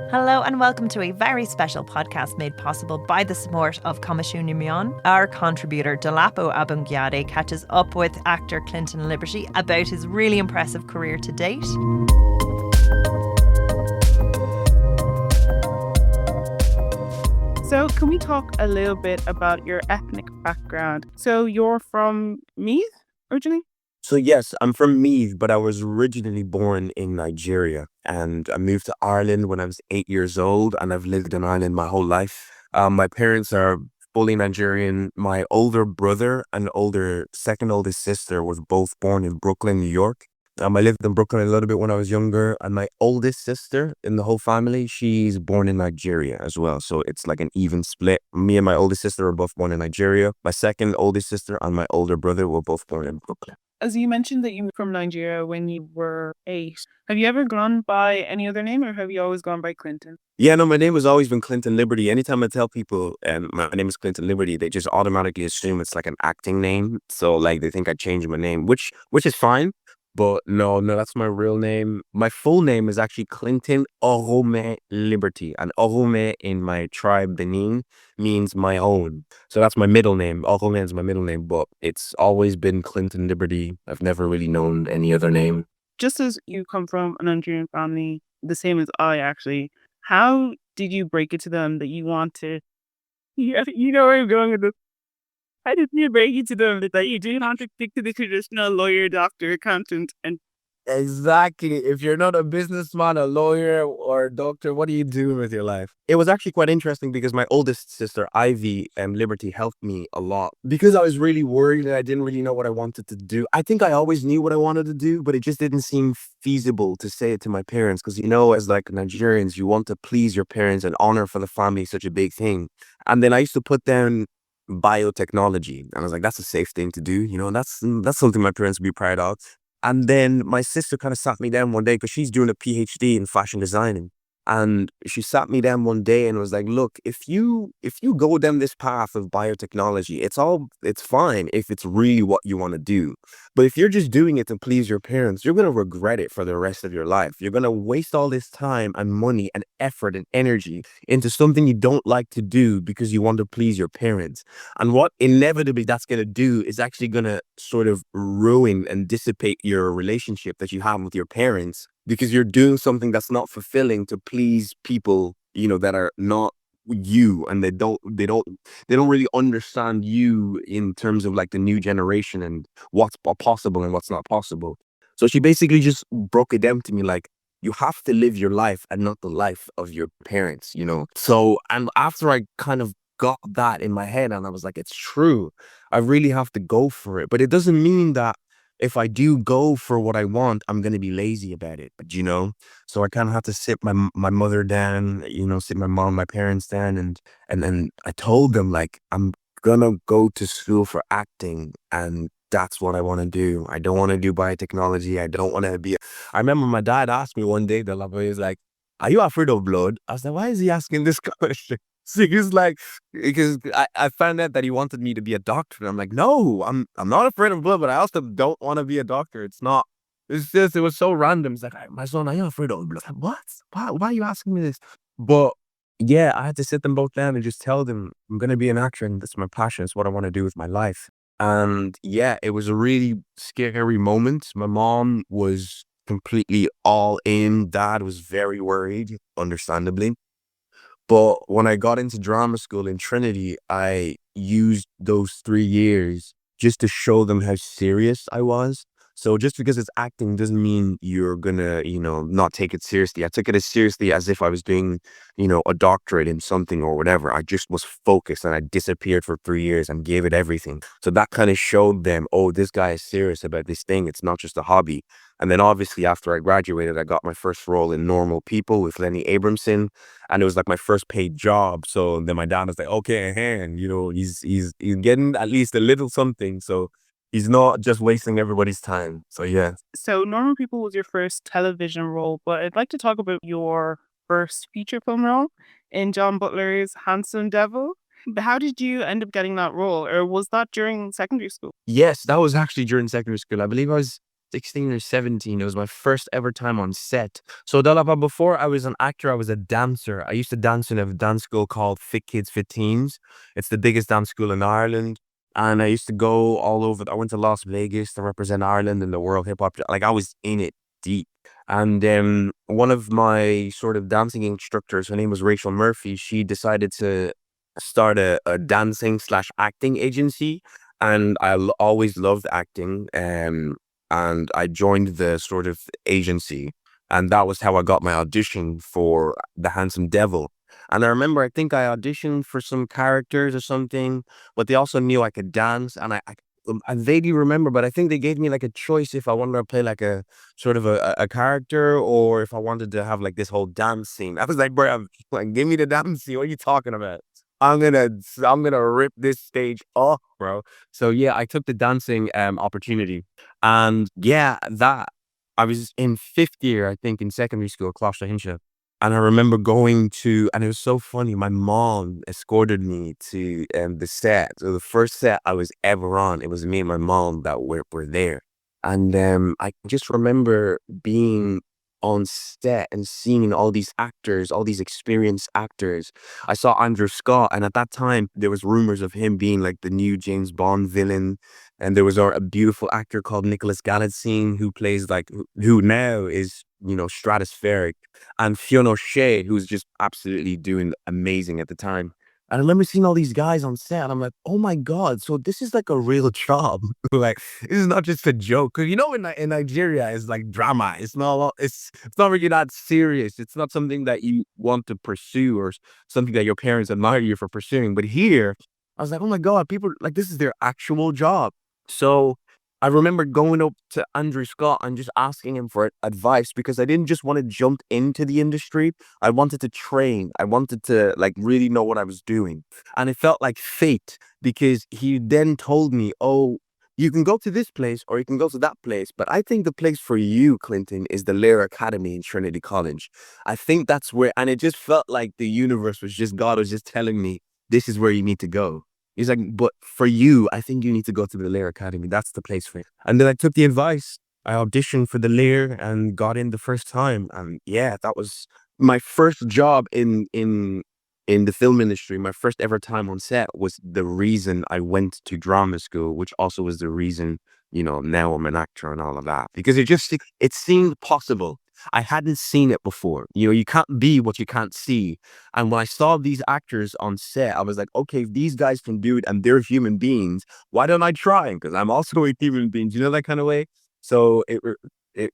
Hello and welcome to a very special podcast made possible by the support of Comisiún Mion. Our contributor Dolapo Agunbiade catches up with actor Clinton Liberty about his really impressive career to date. So can we talk a little bit about your ethnic background? So you're from Meath originally? So yes, I'm from Meath, but I was originally born in Nigeria, and I moved to Ireland when I was 8 years old, and I've lived in Ireland my whole life. My parents are fully Nigerian. My older brother and second oldest sister was both born in Brooklyn, New York. I lived in Brooklyn a little bit when I was younger, and my oldest sister in the whole family, she's born in Nigeria as well. So it's like an even split. Me and my oldest sister were both born in Nigeria. My second oldest sister and my older brother were both born in Brooklyn. As you mentioned that you were from Nigeria when you were 8. Have you ever gone by any other name or have you always gone by Clinton? Yeah, no, my name has always been Clinton Liberty. Anytime I tell people my name is Clinton Liberty, they just automatically assume it's like an acting name. So like they think I changed my name, which is fine. But no, that's my real name. My full name is actually Clinton Orome Liberty. And Orome in my tribe, Benin, means my own. So that's my middle name. Orome is my middle name, but it's always been Clinton Liberty. I've never really known any other name. Just as you come from a Nigerian family, the same as I actually, how did you break it to them that you want to... Yeah, you know where I'm going with this. How did you break it to them that you do not stick to the traditional lawyer, doctor, accountant, and... Exactly. If you're not a businessman, a lawyer, or a doctor, what are you doing with your life? It was actually quite interesting because my oldest sister, Ivy, Liberty, helped me a lot because I was really worried and I didn't really know what I wanted to do. I think I always knew what I wanted to do, but it just didn't seem feasible to say it to my parents because, as like Nigerians, you want to please your parents, and honor for the family is such a big thing. And then I used to put down biotechnology, and I was like, that's a safe thing to do. That's something my parents would be proud of. And then my sister kind of sat me down one day because she's doing a PhD in fashion designing. And she sat me down one day and was like, look, if you go down this path of biotechnology, it's fine if it's really what you want to do. But if you're just doing it to please your parents, you're going to regret it for the rest of your life. You're going to waste all this time and money and effort and energy into something you don't like to do because you want to please your parents. And what inevitably that's going to do is actually going to sort of ruin and dissipate your relationship that you have with your parents, because you're doing something that's not fulfilling to please people, that are not you, and they don't really understand you in terms of like the new generation and what's possible and what's not possible. So she basically just broke it down to me like, you have to live your life and not the life of your parents, So, and after I kind of got that in my head and I was like, it's true, I really have to go for it. But it doesn't mean that if I do go for what I want, I'm going to be lazy about it, So I kind of have to sit my mother down, sit my mom, my parents down, and then I told them like, I'm going to go to school for acting, and that's what I want to do. I don't want to do biotechnology. I don't want to be... I remember my dad asked me one day, he was like, are you afraid of blood? I was like, why is he asking this question? So because I found out that he wanted me to be a doctor. And I'm like, no, I'm not afraid of blood, but I also don't want to be a doctor. It's just, it was so random. It's like, my son, are you afraid of blood? What? Why are you asking me this? But yeah, I had to sit them both down and just tell them I'm going to be an actor and that's my passion. It's what I want to do with my life. And yeah, it was a really scary moment. My mom was completely all in. Dad was very worried, understandably. But when I got into drama school in Trinity, I used those 3 years just to show them how serious I was. So just because it's acting doesn't mean you're gonna, not take it seriously. I took it as seriously as if I was doing, a doctorate in something or whatever. I just was focused and I disappeared for 3 years and gave it everything. So that kind of showed them, oh, this guy is serious about this thing. It's not just a hobby. And then obviously after I graduated, I got my first role in Normal People with Lenny Abramson. And it was like my first paid job. So then my dad was like, okay, and he's getting at least a little something. So he's not just wasting everybody's time. So yeah. So Normal People was your first television role, but I'd like to talk about your first feature film role in John Butler's Handsome Devil. How did you end up getting that role, or was that during secondary school? Yes, that was actually during secondary school. I believe I was 16 or 17. It was my first ever time on set. So Dolapo, before I was an actor, I was a dancer. I used to dance in a dance school called Fit Kids, Fit Teens. It's the biggest dance school in Ireland. And I used to go all over. I went to Las Vegas to represent Ireland in the World Hip Hop. Like I was in it deep. And one of my sort of dancing instructors, her name was Rachel Murphy. She decided to start a dancing slash acting agency, and always loved acting. And I joined the sort of agency, and that was how I got my audition for The Handsome Devil. And I remember, I think I auditioned for some characters or something, but they also knew I could dance, and I vaguely remember, but I think they gave me like a choice if I wanted to play like a sort of a character, or if I wanted to have like this whole dance scene. I was like, bro, like, give me the dance scene. What are you talking about? I'm gonna rip this stage off, bro. So yeah, I took the dancing opportunity, and yeah, that I was in fifth year, I think, in secondary school, Closter. And I remember going to, and it was so funny. My mom escorted me to the set. So the first set I was ever on, it was me and my mom that were there. And I just remember being on set and seeing all these actors, all these experienced actors. I saw Andrew Scott, and at that time there was rumors of him being like the new James Bond villain. And there was a beautiful actor called Nicholas Galitzine who plays like who now is, stratospheric, and Fiona O'Shea, who's just absolutely doing amazing at the time. And I remember seeing all these guys on set, and I'm like, oh my God, so this is like a real job. Like, this is not just a joke. Because, in Nigeria, it's like drama. It's not really that serious. It's not something that you want to pursue, or something that your parents admire you for pursuing. But here, I was like, oh my God, people, like, this is their actual job. So I remember going up to Andrew Scott and just asking him for advice, because I didn't just want to jump into the industry. I wanted to train. I wanted to like really know what I was doing. And it felt like fate, because he then told me, oh, you can go to this place or you can go to that place. But I think the place for you, Clinton, is the Lair Academy in Trinity College. I think that's where, and it just felt like the universe was just, God was just telling me, this is where you need to go. He's like, but for you, I think you need to go to the Lair Academy. That's the place for you. And then I took the advice. I auditioned for the Lair and got in the first time. And yeah, that was my first job in the film industry. My first ever time on set was the reason I went to drama school, which also was the reason, now I'm an actor and all of that. Because it seemed possible. I hadn't seen it before. You can't be what you can't see. And when I saw these actors on set, I was like, okay, if these guys can do it and they're human beings, why don't I try? Because I'm also a human being. That kind of way? So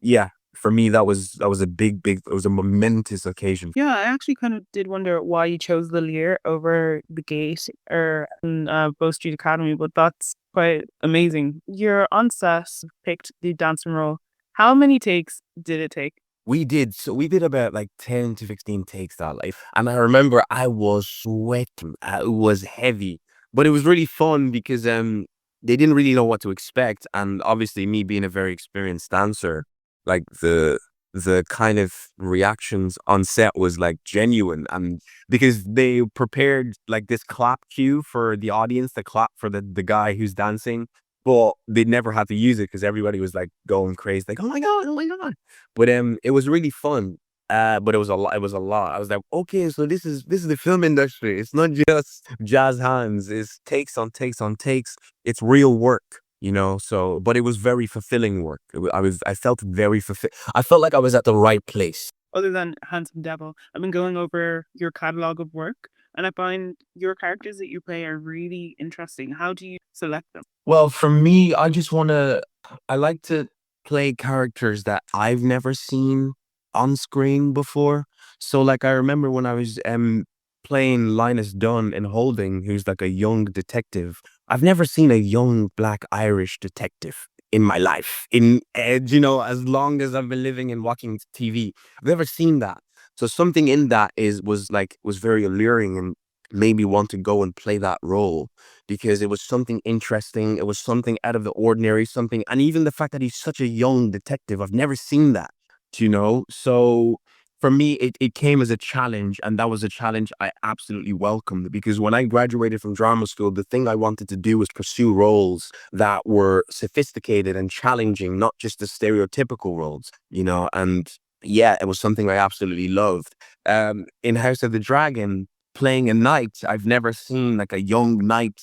yeah, for me, that was a big, it was a momentous occasion. Yeah, I actually kind of did wonder why you chose the Lear over the Gate or Bow Street Academy, but that's quite amazing. You're on set, picked the dancing role. How many takes did it take? We did. So we did about like 10 to 15 takes that life. And I remember I was sweating. It was heavy, but it was really fun because they didn't really know what to expect. And obviously me being a very experienced dancer, like the kind of reactions on set was like genuine. And because they prepared like this clap cue for the audience to clap for the guy who's dancing, but they never had to use it because everybody was like going crazy, like, oh my God, oh my God. But it was really fun. But it was a lot. It was a lot. I was like, okay, so this is the film industry. It's not just jazz hands. It's takes on takes on takes. It's real work. So, but it was very fulfilling work. I felt very fulfilled. I felt like I was at the right place. Other than Handsome Devil, I've been going over your catalog of work, and I find your characters that you play are really interesting. How do you select them? Well, for me, I like to play characters that I've never seen on screen before. So like I remember when I was playing Linus Dunn in Holding, who's like a young detective. I've never seen a young black Irish detective in my life. As long as I've been living and watching TV, I've never seen that. So something in that was very alluring and made me want to go and play that role, because it was something interesting. It was something out of the ordinary, and even the fact that he's such a young detective, I've never seen that, So for me, it came as a challenge, and that was a challenge I absolutely welcomed, because when I graduated from drama school, the thing I wanted to do was pursue roles that were sophisticated and challenging, not just the stereotypical roles, and yeah, it was something I absolutely loved. In House of the Dragon, playing a knight, I've never seen like a young knight,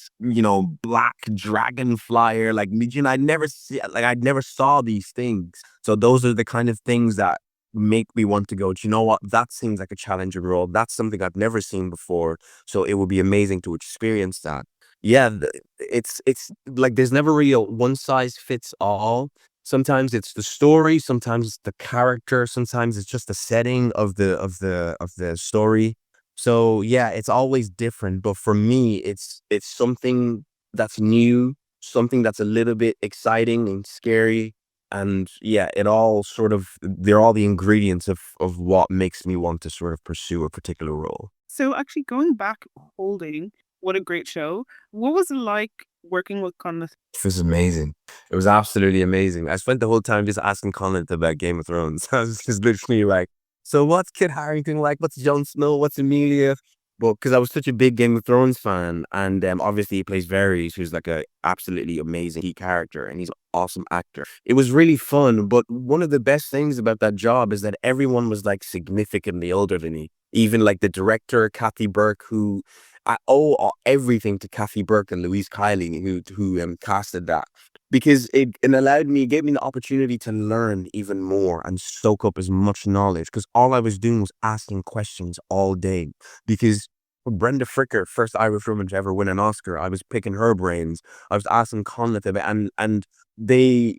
black dragon flyer. Like, I never saw these things. So those are the kind of things that make me want to go, do you know what? That seems like a challenging role. That's something I've never seen before. So it would be amazing to experience that. Yeah, it's like there's never really a one size fits all. Sometimes it's the story, sometimes it's the character, sometimes it's just the setting of the story. So yeah, it's always different. But for me, it's something that's new, something that's a little bit exciting and scary. And yeah, they're all the ingredients of what makes me want to sort of pursue a particular role. So actually going back, Holding, what a great show. What was it like working with Conleth? It was amazing. It was absolutely amazing. I spent the whole time just asking Colin about Game of Thrones. I was just literally like, so what's Kit Harington like? What's Jon Snow? What's Emilia? But because I was such a big Game of Thrones fan, and obviously he plays Varys, who's like a absolutely amazing key character, and he's an awesome actor. It was really fun, but one of the best things about that job is that everyone was like significantly older than me. Even like the director, Kathy Burke, who I owe everything to Kathy Burke and Louise Kiley, who casted that, because it gave me the opportunity to learn even more and soak up as much knowledge, because all I was doing was asking questions all day. Because Brenda Fricker, first Irish woman to ever win an Oscar, I was picking her brains. I was asking Conleth about, and they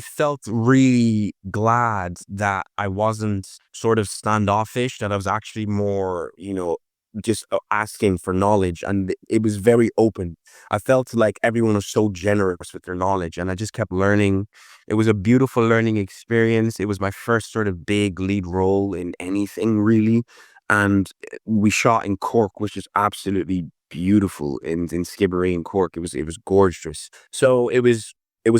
felt really glad that I wasn't sort of standoffish, that I was actually more, just asking for knowledge, and it was very open. I felt like everyone was so generous with their knowledge, and I just kept learning. It was a beautiful learning experience. It was my first sort of big lead role in anything, really. And we shot in Cork, which is absolutely beautiful, in Skibbereen in Cork. It was gorgeous. So it was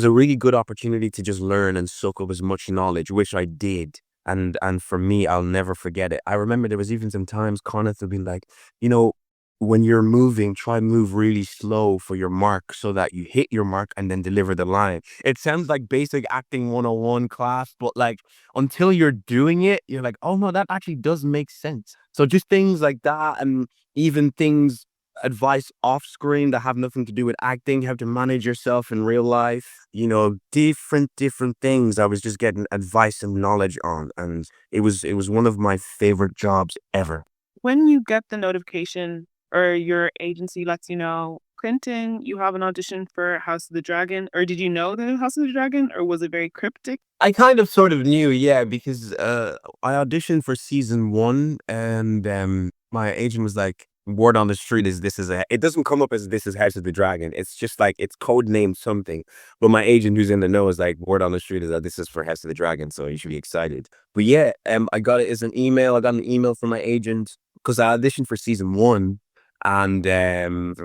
a really good opportunity to just learn and soak up as much knowledge, which I did. And for me, I'll never forget it. I remember there was even some times Coneth would be like, you know, when you're moving, try move really slow for your mark so that you hit your mark and then deliver the line. It sounds like basic acting 101 class, but like until you're doing it, you're like, oh no, that actually does make sense. So just things like that, and even things, advice off screen that have nothing to do with acting, how to manage yourself in real life, different things I was just getting advice and knowledge on. And it was one of my favorite jobs ever. When you get the notification or your agency lets you know, Clinton, you have an audition for House of the Dragon, or did you know the House of the Dragon, or was it very cryptic? I kind of sort of knew, yeah, because I auditioned for season one, and my agent was like, word on the street is it doesn't come up as this is House of the Dragon. It's just like it's code named something. But my agent, who's in the know, is like, word on the street is that this is for House of the Dragon, so you should be excited. But yeah, I got it as an email. I got an email from my agent because I auditioned for season one. And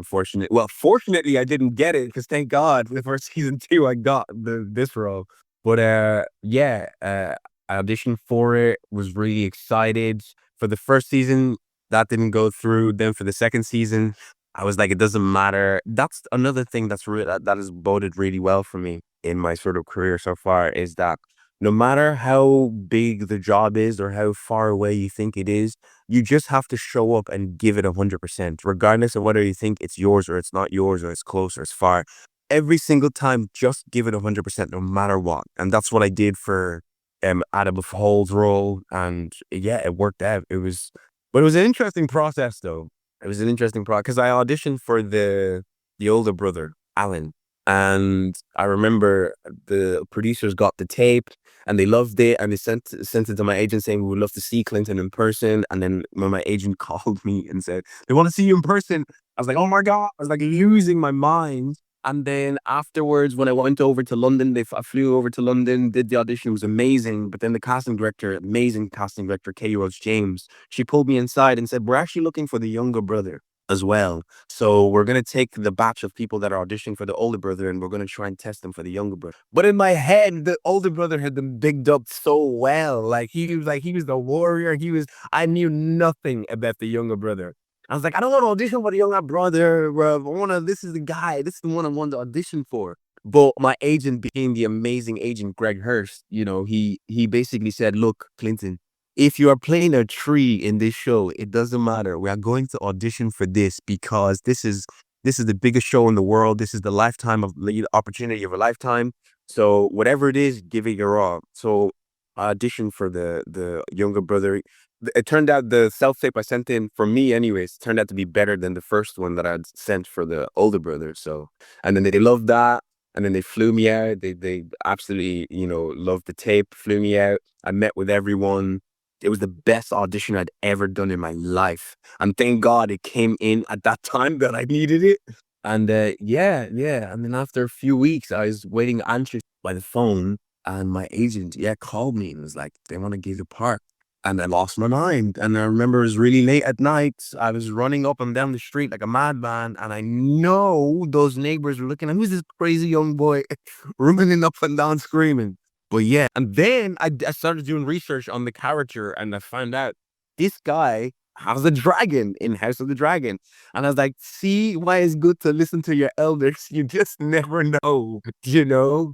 fortunately, I didn't get it, because thank God for season two, I got this role. But yeah, I auditioned for it, was really excited. For the first season, that didn't go through. Then for the second season, I was like, it doesn't matter. That's another thing that has boded really well for me in my sort of career so far, is that no matter how big the job is or how far away you think it is, you just have to show up and give it 100%, regardless of whether you think it's yours or it's not yours, or it's close or it's far. Every single time, just give it 100%, no matter what. And that's what I did for Addam of Hull's role. And yeah, it worked out. But it was an interesting process, though. It was an interesting process because I auditioned for the older brother, Alan. And I remember the producers got the tape and they loved it, and they sent it to my agent saying, we would love to see Clinton in person. And then when my agent called me and said, they want to see you in person, I was like, oh my God, I was like losing my mind. And then afterwards, when I went over to London, I flew over to London, did the audition. It was amazing. But then the amazing casting director, Katie Rose James, she pulled me inside and said, we're actually looking for the younger brother. as well. So we're gonna take the batch of people that are auditioning for the older brother and we're gonna try and test them for the younger brother. But in my head, the older brother had been bigged up so well. He was the warrior. I knew nothing about the younger brother. I was like, I don't want to audition for the younger brother, bro. This is the guy. This is the one I want to audition for. But my agent, being the amazing agent Greg Hurst, he basically said, look, Clinton, if you are playing a tree in this show, it doesn't matter. We are going to audition for this because this is the biggest show in the world. This is the opportunity of a lifetime. So whatever it is, give it your all. So I auditioned for the younger brother. It turned out the self tape I sent in, for me anyways, turned out to be better than the first one that I'd sent for the older brother. So, and then they loved that. And then they flew me out. They absolutely, loved the tape, flew me out. I met with everyone. It was the best audition I'd ever done in my life. And thank God it came in at that time that I needed it. And yeah. And then after a few weeks, I was waiting anxious by the phone. And my agent, called me and was like, they want to give you part. And I lost my mind. And I remember it was really late at night. I was running up and down the street like a madman. And I know those neighbors were looking at, who's this crazy young boy running up and down screaming? But yeah, and then I started doing research on the character and I found out this guy has a dragon in House of the Dragon. And I was like, see why it's good to listen to your elders. You just never know.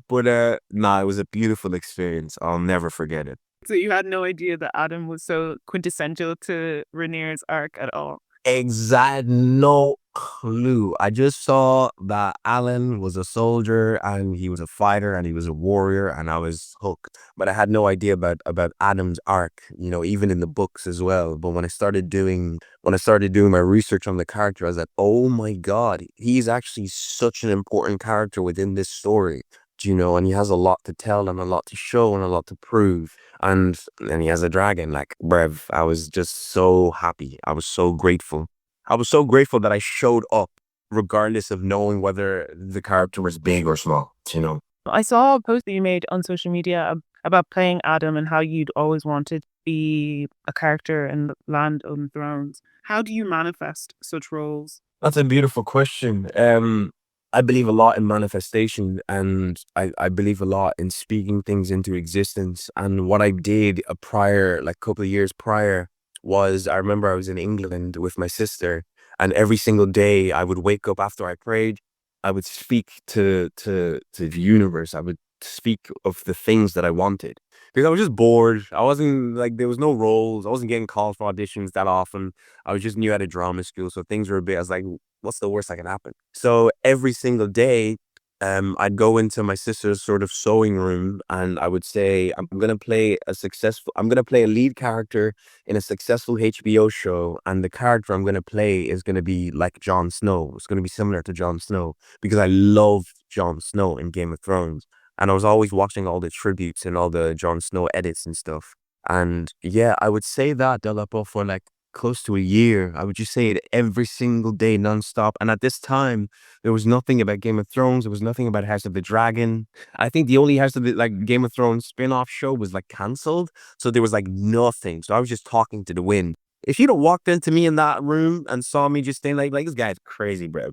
But nah, it was a beautiful experience. I'll never forget it. So you had no idea that Adam was so quintessential to Rhaenyra's arc at all. Exact no clue. I just saw that Alan was a soldier and he was a fighter and he was a warrior and I was hooked. But I had no idea about Adam's arc, even in the books as well. But when I started doing my research on the character, I was like, oh my God, he's actually such an important character within this story. And he has a lot to tell and a lot to show and a lot to prove. And then he has a dragon, like, bruv, I was just so happy. I was so grateful. I was so grateful that I showed up, regardless of knowing whether the character was big or small. I saw a post that you made on social media about playing Adam and how you'd always wanted to be a character in Land of the Thrones. How do you manifest such roles? That's a beautiful question. I believe a lot in manifestation and I believe a lot in speaking things into existence. And what I did couple of years prior was I remember I was in England with my sister and every single day I would wake up after I prayed. I would speak to the universe. I would speak of the things that I wanted because I was just bored. I wasn't there was no roles. I wasn't getting called for auditions that often. I was just new at a drama school. So things were a bit, I was like, what's the worst that can happen? So every single day, I'd go into my sister's sort of sewing room and I would say, I'm going to play a lead character in a successful HBO show. And the character I'm going to play is going to be like Jon Snow. It's going to be similar to Jon Snow because I love Jon Snow in Game of Thrones. And I was always watching all the tributes and all the Jon Snow edits and stuff. And yeah, I would say that, Dolapo, for close to a year. I would just say it every single day, nonstop. And at this time, there was nothing about Game of Thrones. There was nothing about House of the Dragon. I think the only House of the Game of Thrones spin-off show was cancelled. So there was nothing. So I was just talking to the wind. If you'd have walked into me in that room and saw me just staying like this guy's crazy, bro.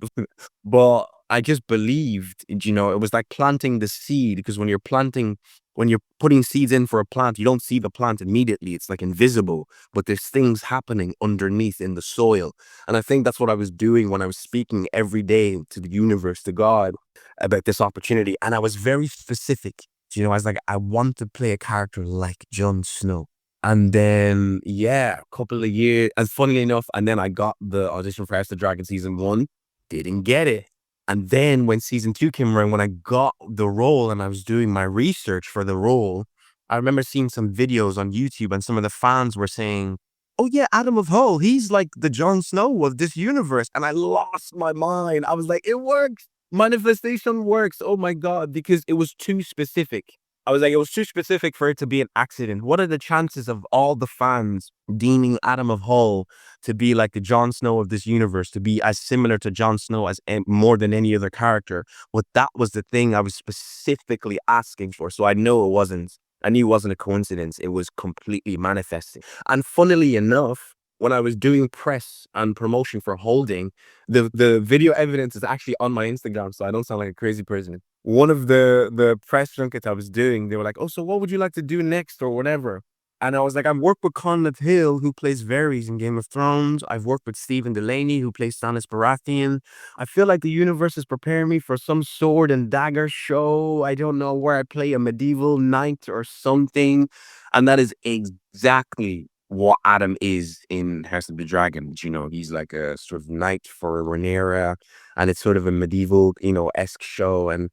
But I just believed, it was like planting the seed because when you're putting seeds in for a plant, you don't see the plant immediately. It's invisible, but there's things happening underneath in the soil. And I think that's what I was doing when I was speaking every day to the universe, to God, about this opportunity. And I was very specific. I was like, I want to play a character like Jon Snow. And then, a couple of years, and funnily enough, and then I got the audition for House of the Dragon season 1, didn't get it. And then when season 2 came around, when I got the role and I was doing my research for the role, I remember seeing some videos on YouTube and some of the fans were saying, oh yeah, Addam of Hull, he's like the Jon Snow of this universe. And I lost my mind. I was like, it works. Manifestation works. Oh my God, because it was too specific. I was like, it was too specific for it to be an accident. What are the chances of all the fans deeming Addam of Hull to be like the Jon Snow of this universe, to be as similar to Jon Snow as more than any other character? But that was the thing I was specifically asking for. So I knew it wasn't a coincidence. It was completely manifesting. And funnily enough, when I was doing press and promotion for Holding, the video evidence is actually on my Instagram, so I don't sound like a crazy person. One of the press junkets I was doing, they were like, "Oh, so what would you like to do next or whatever?" And I was like, "I've worked with Conleth Hill, who plays Varys in Game of Thrones. I've worked with Stephen Delaney, who plays Stannis Baratheon. I feel like the universe is preparing me for some sword and dagger show. I don't know, where I play a medieval knight or something." And that is exactly what Adam is in House of the Dragon. You know, he's like a sort of knight for Rhaenyra, and it's sort of a medieval, esque show. And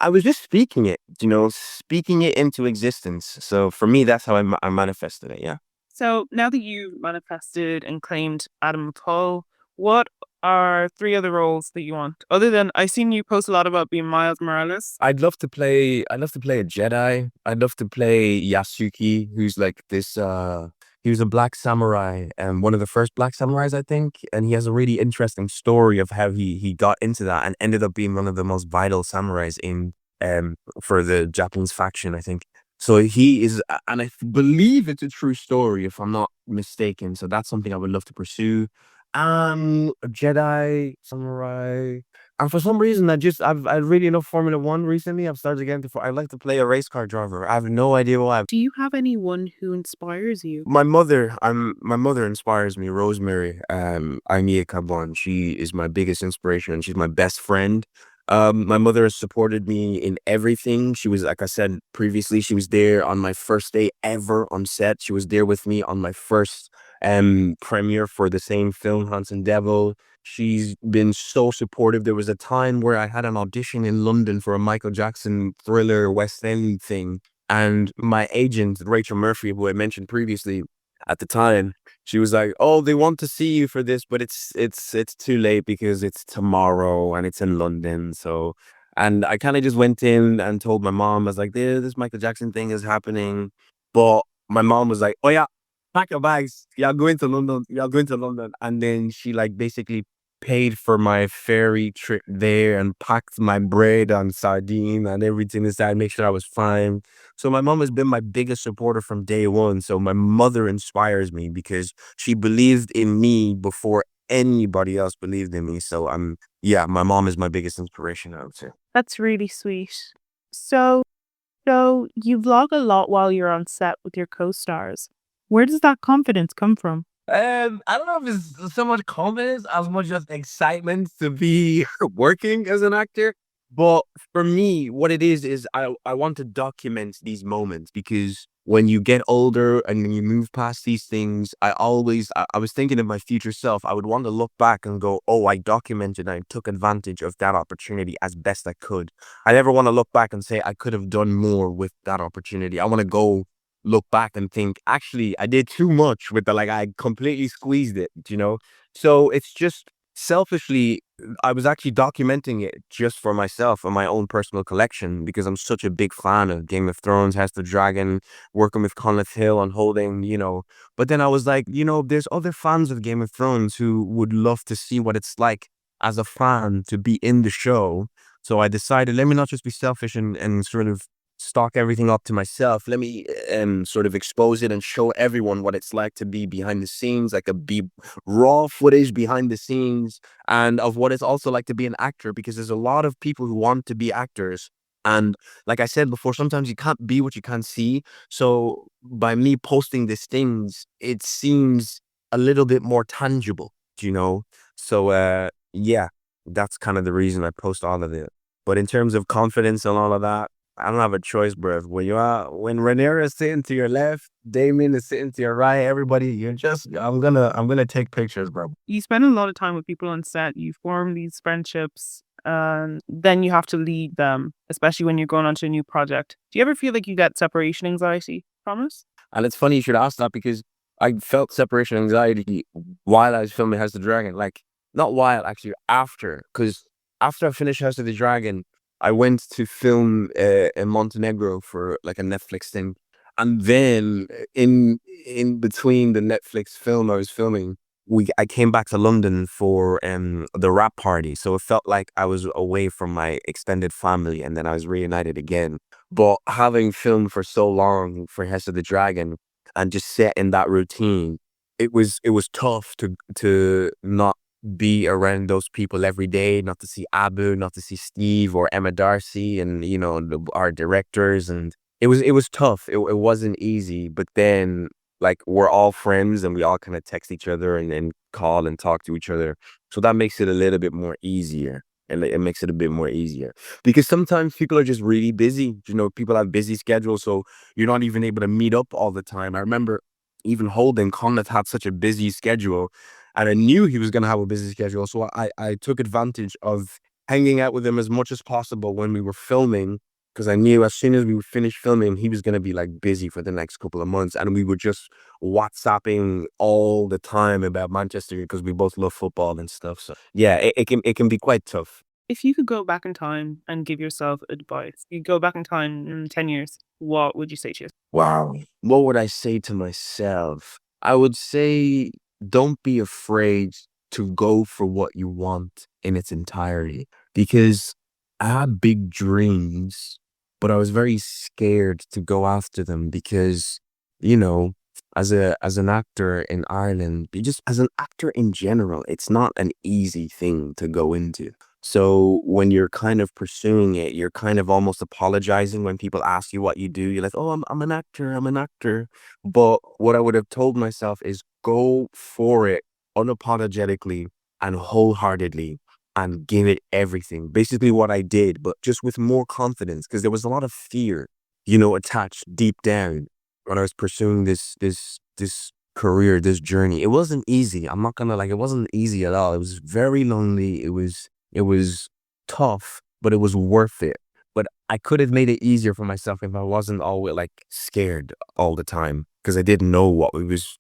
I was just speaking it, speaking it into existence. So for me, that's how I manifested it. Yeah. So now that you manifested and claimed Addam of Hull, what are 3 other roles that you want? Other than I've seen you post a lot about being Miles Morales. I'd love to play a Jedi. I'd love to play Yasuki, who's like this he was a black samurai, and one of the first black samurais, I think. And he has a really interesting story of how he got into that and ended up being one of the most vital samurais in for the Japanese faction, I think. So he is, and I believe it's a true story, if I'm not mistaken. So that's something I would love to pursue. A Jedi, samurai. And for some reason, I really love Formula One recently. I've started getting to, I like to play a race car driver. I have no idea why. Do you have anyone who inspires you? My mother inspires me, Rosemary, Aimee Kabon. She is my biggest inspiration, and she's my best friend. My mother has supported me in everything. She was, like I said previously, she was there on my first day ever on set. She was there with me on my first premiere for the same film, Hanson Devil. She's been so supportive. There was a time where I had an audition in London for a Michael Jackson Thriller West End thing. And my agent, Rachel Murphy, who I mentioned previously, at the time, she was like, "Oh, they want to see you for this, but it's too late because it's tomorrow and it's in London." So, and I kind of just went in and told my mom, I was like, This Michael Jackson thing is happening." But my mom was like, "Oh yeah, pack your bags. You're going to London. You're going to London." And then she like basically paid for my ferry trip there and packed my bread and sardine and everything inside, make sure I was fine. So my mom has been my biggest supporter from day one. So my mother inspires me because she believed in me before anybody else believed in me. So yeah, my mom is my biggest inspiration, I would say. That's really sweet. So you vlog a lot while you're on set with your co-stars. Where does that confidence come from? I don't know if it's so much confidence as much as excitement to be working as an actor. But for me, what it is I want to document these moments, because when you get older and when you move past these things, I was thinking of my future self. I would want to look back and go, "Oh, I documented and I took advantage of that opportunity as best I could." I never want to look back and say I could have done more with that opportunity. I want to go look back and think, actually, I did too much with I completely squeezed it. So it's just selfishly, I was actually documenting it just for myself and my own personal collection, because I'm such a big fan of Game of Thrones, House of the Dragon, working with Conleth Hill on Holding. But then I was like, there's other fans of Game of Thrones who would love to see what it's like as a fan to be in the show. So I decided, let me not just be selfish and sort of stock everything up to myself. Let me sort of expose it and show everyone what it's like to be behind the scenes, like be raw footage behind the scenes, and of what it's also like to be an actor, because there's a lot of people who want to be actors. And like I said before, sometimes you can't be what you can't see. So by me posting these things, it seems a little bit more tangible. So yeah, that's kind of the reason I post all of it. But in terms of confidence and all of that, I don't have a choice, bro. When Rhaenyra is sitting to your left, Damon is sitting to your right, everybody, I'm gonna take pictures, bro. You spend a lot of time with people on set. You form these friendships, and then you have to lead them, especially when you're going on to a new project. Do you ever feel like you get separation anxiety from it? And it's funny you should ask that, because I felt separation anxiety while I was filming House of the Dragon. Like, not while, actually, after. Because after I finished House of the Dragon, I went to film in Montenegro for like a Netflix thing. And then in between the Netflix film I was filming, I came back to London for the rap party. So it felt like I was away from my extended family, and then I was reunited again. But having filmed for so long for House of the Dragon and just set in that routine, it was tough to not be around those people every day, not to see Abu, not to see Steve or Emma Darcy, and our directors, and it was tough. It wasn't easy, but then like we're all friends and we all kind of text each other and call and talk to each other, so that makes it a little bit more easier. And it makes it a bit more easier because sometimes people are just really busy. People have busy schedules, so you're not even able to meet up all the time. I remember even Holden Conleth had such a busy schedule, and I knew he was going to have a busy schedule. So I took advantage of hanging out with him as much as possible when we were filming, because I knew as soon as we would finish filming, he was going to be like busy for the next couple of months. And we were just WhatsApping all the time about Manchester because we both love football and stuff. So yeah, it can be quite tough. If you could go back in time and give yourself advice, you go back in time in 10 years, what would you say to yourself? Wow. What would I say to myself? I would say don't be afraid to go for what you want in its entirety, because I had big dreams, but I was very scared to go after them because, you know, as an actor in Ireland, just as an actor in general, it's not an easy thing to go into. So when you're kind of pursuing it, you're kind of almost apologizing when people ask you what you do. You're like, "Oh, I'm an actor. I'm an actor." But what I would have told myself is go for it unapologetically and wholeheartedly and give it everything. Basically what I did, but just with more confidence, because there was a lot of fear, attached deep down when I was pursuing this career, this journey. It wasn't easy. I'm not gonna like, it wasn't easy at all. It was very lonely. It was tough, but it was worth it. But I could have made it easier for myself if I wasn't always like scared all the time, because I didn't know what it was.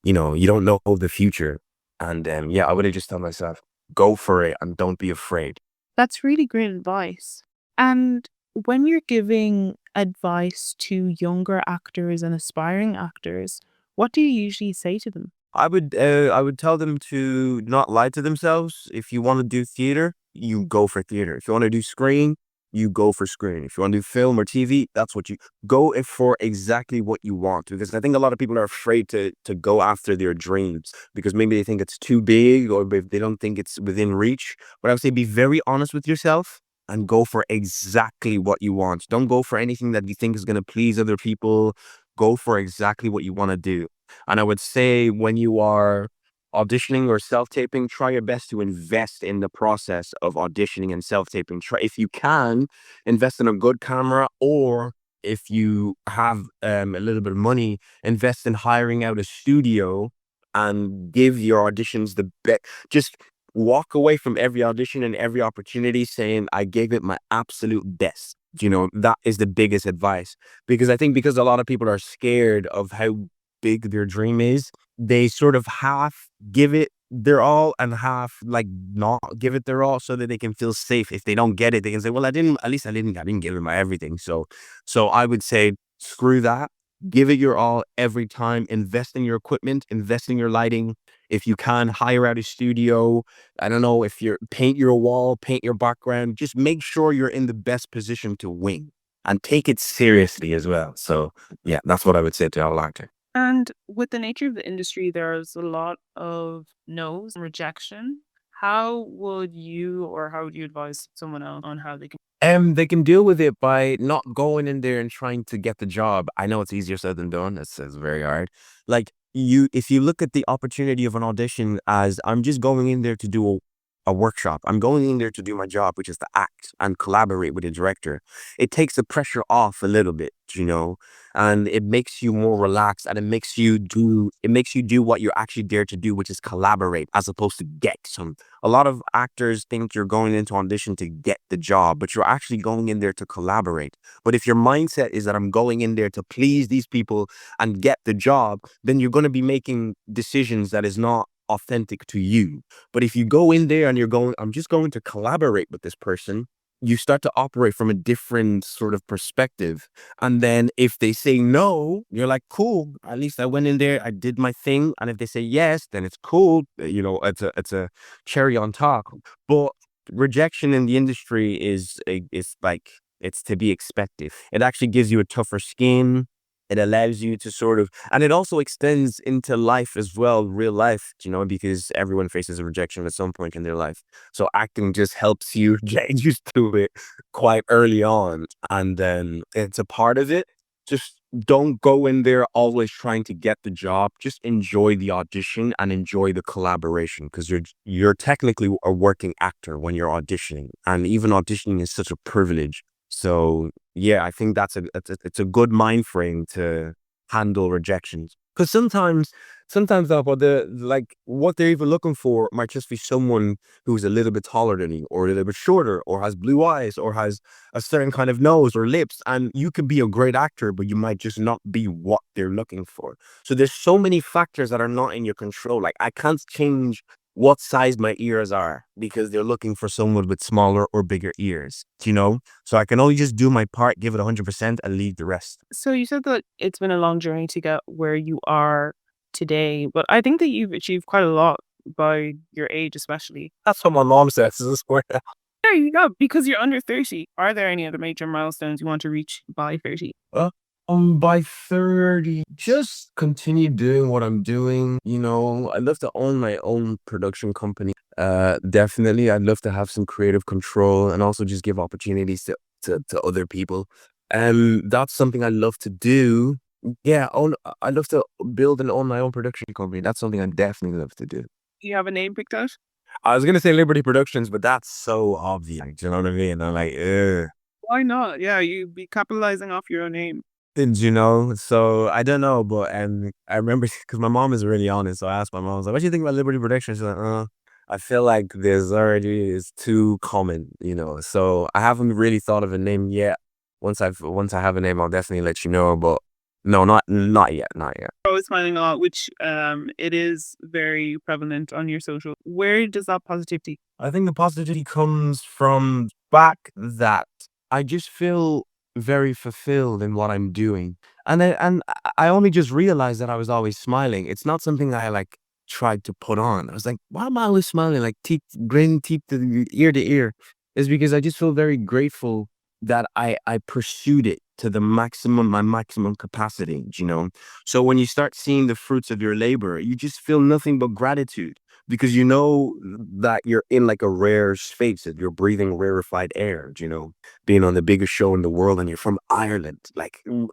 You don't know the future. And yeah, I would have just told myself, go for it and don't be afraid. That's really great advice. And when you're giving advice to younger actors and aspiring actors, what do you usually say to them? I would tell them to not lie to themselves. If you want to do theater, you go for theater. If you want to do screen, you go for screen. If you want to do film or TV, that's what you go for, exactly what you want. Because I think a lot of people are afraid to go after their dreams because maybe they think it's too big, or if they don't think it's within reach. But I would say be very honest with yourself and go for exactly what you want. Don't go for anything that you think is going to please other people. Go for exactly what you want to do. And I would say when you are auditioning or self-taping, try your best to invest in the process of auditioning and self-taping. Try, if you can, invest in a good camera, or if you have a little bit of money, invest in hiring out a studio and give your auditions the best. Just walk away from every audition and every opportunity saying, I gave it my absolute best. That is the biggest advice, because I think because a lot of people are scared of how big their dream is, they sort of half give it their all and half like not give it their all, so that they can feel safe. If they don't get it, they can say, well, I didn't give it my everything. So I would say, screw that. Give it your all every time. Invest in your equipment, invest in your lighting. If you can, hire out a studio. I don't know, if you're paint your wall, paint your background. Just make sure you're in the best position to win and take it seriously as well. So yeah, that's what I would say to all actors. And with the nature of the industry, there's a lot of no's and rejection. How would you advise someone else on how they can? They can deal with it by not going in there and trying to get the job. I know it's easier said than done. It's very hard. Like, if you look at the opportunity of an audition as, I'm just going in there to do a workshop. I'm going in there to do my job, which is to act and collaborate with the director. It takes the pressure off a little bit, and it makes you more relaxed, and it makes you do what you're actually there to do, which is collaborate, as opposed to get some. A lot of actors think you're going into audition to get the job, but you're actually going in there to collaborate. But if your mindset is that I'm going in there to please these people and get the job, then you're going to be making decisions that is not authentic to you. But if you go in there and I'm just going to collaborate with this person, you start to operate from a different sort of perspective. And then if they say no, you're like, cool, at least I went in there, I did my thing. And if they say yes, then it's cool. It's a cherry on top. But rejection in the industry is like, it's to be expected. It actually gives you a tougher skin. It allows you to sort of, and it also extends into life as well, real life, because everyone faces a rejection at some point in their life. So acting just helps you get used to it quite early on. And then it's a part of it. Just don't go in there always trying to get the job. Just enjoy the audition and enjoy the collaboration, because you're technically a working actor when you're auditioning, and even auditioning is such a privilege. So yeah, I think it's a good mind frame to handle rejections, because sometimes what they're even looking for might just be someone who's a little bit taller than you, or a little bit shorter, or has blue eyes, or has a certain kind of nose or lips, and you can be a great actor, but you might just not be what they're looking for. So there's so many factors that are not in your control. Like, I can't change what size my ears are because they're looking for someone with smaller or bigger ears, So I can only just do my part, give it 100%, and leave the rest. So you said that it's been a long journey to get where you are today, but I think that you've achieved quite a lot by your age, especially. That's what my mom says. This is where There you go, because you're under 30. Are there any other major milestones you want to reach by 30? By 30, just continue doing what I'm doing. I'd love to own my own production company. Definitely, I'd love to have some creative control and also just give opportunities to other people. That's something I love to do. Yeah, I love to build and own my own production company. That's something I definitely love to do. Do you have a name picked out? I was gonna say Liberty Productions, but that's so obvious. Do you know what I mean? I'm like, ugh. Why not? Yeah, you'd be capitalizing off your own name. So I don't know, but I remember because my mom is really honest. So I asked my mom, I was like, "What do you think about Liberty Productions?" She's like, I feel like there's already is too common, So I haven't really thought of a name yet. Once I have a name, I'll definitely let you know. But no, not yet, not yet. Always smiling a lot, which it is very prevalent on your social. Where does that positivity? I think the positivity comes from the fact that I just feel very fulfilled in what I'm doing. And I only just realized that I was always smiling. It's not something I like tried to put on. I was like, why am I always smiling? Like teeth, grin, teeth to ear to ear. Is because I just feel very grateful that I pursued it to my maximum capacity, So when you start seeing the fruits of your labor, you just feel nothing but gratitude, because you know that you're in like a rare space, that you're breathing rarefied air, being on the biggest show in the world, and you're from Ireland. Like, do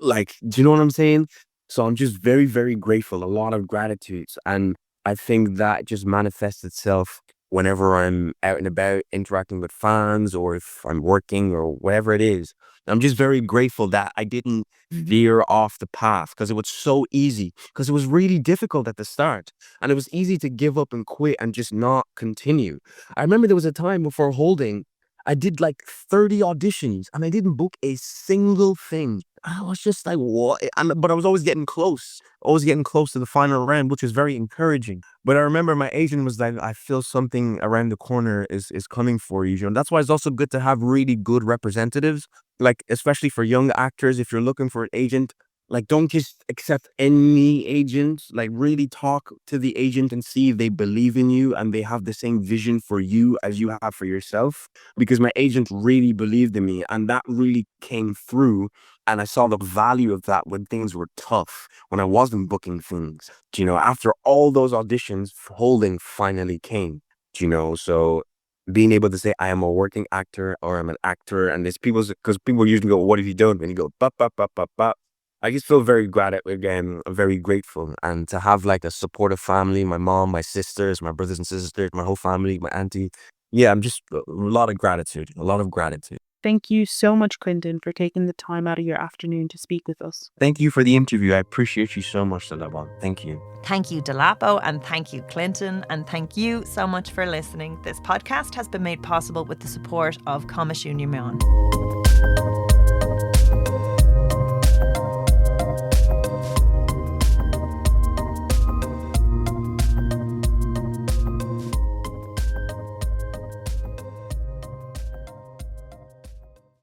you know what I'm saying? So I'm just very, very grateful, a lot of gratitude. And I think that just manifests itself whenever I'm out and about interacting with fans, or if I'm working or whatever it is. I'm just very grateful that I didn't veer off the path, because it was so easy, because it was really difficult at the start, and it was easy to give up and quit and just not continue. I remember there was a time before Holding, I did like 30 auditions and I didn't book a single thing. I was just like, what? But I was always getting close, to the final round, which was very encouraging. But I remember my agent was like, I feel something around the corner is coming for you. That's why it's also good to have really good representatives, like especially for young actors. If you're looking for an agent, like, don't just accept any agent. Like, really talk to the agent and see if they believe in you and they have the same vision for you as you have for yourself. Because my agent really believed in me, and that really came through. And I saw the value of that when things were tough, when I wasn't booking things. After all those auditions, Holding finally came. So being able to say I am a working actor, or I'm an actor, and there's because people usually go, "What have you done?" And you go, "Bop, bop, bop, bop, bop." I just feel very very grateful, and to have like a supportive family, my mom, my sisters, my brothers and sisters, my whole family, my auntie. Yeah, I'm just a lot of gratitude, a lot of gratitude. Thank you so much, Clinton, for taking the time out of your afternoon to speak with us. Thank you for the interview. I appreciate you so much, Dolapo. Thank you. Thank you, Dolapo, and thank you, Clinton, and thank you so much for listening. This podcast has been made possible with the support of Coimisiún na Meán.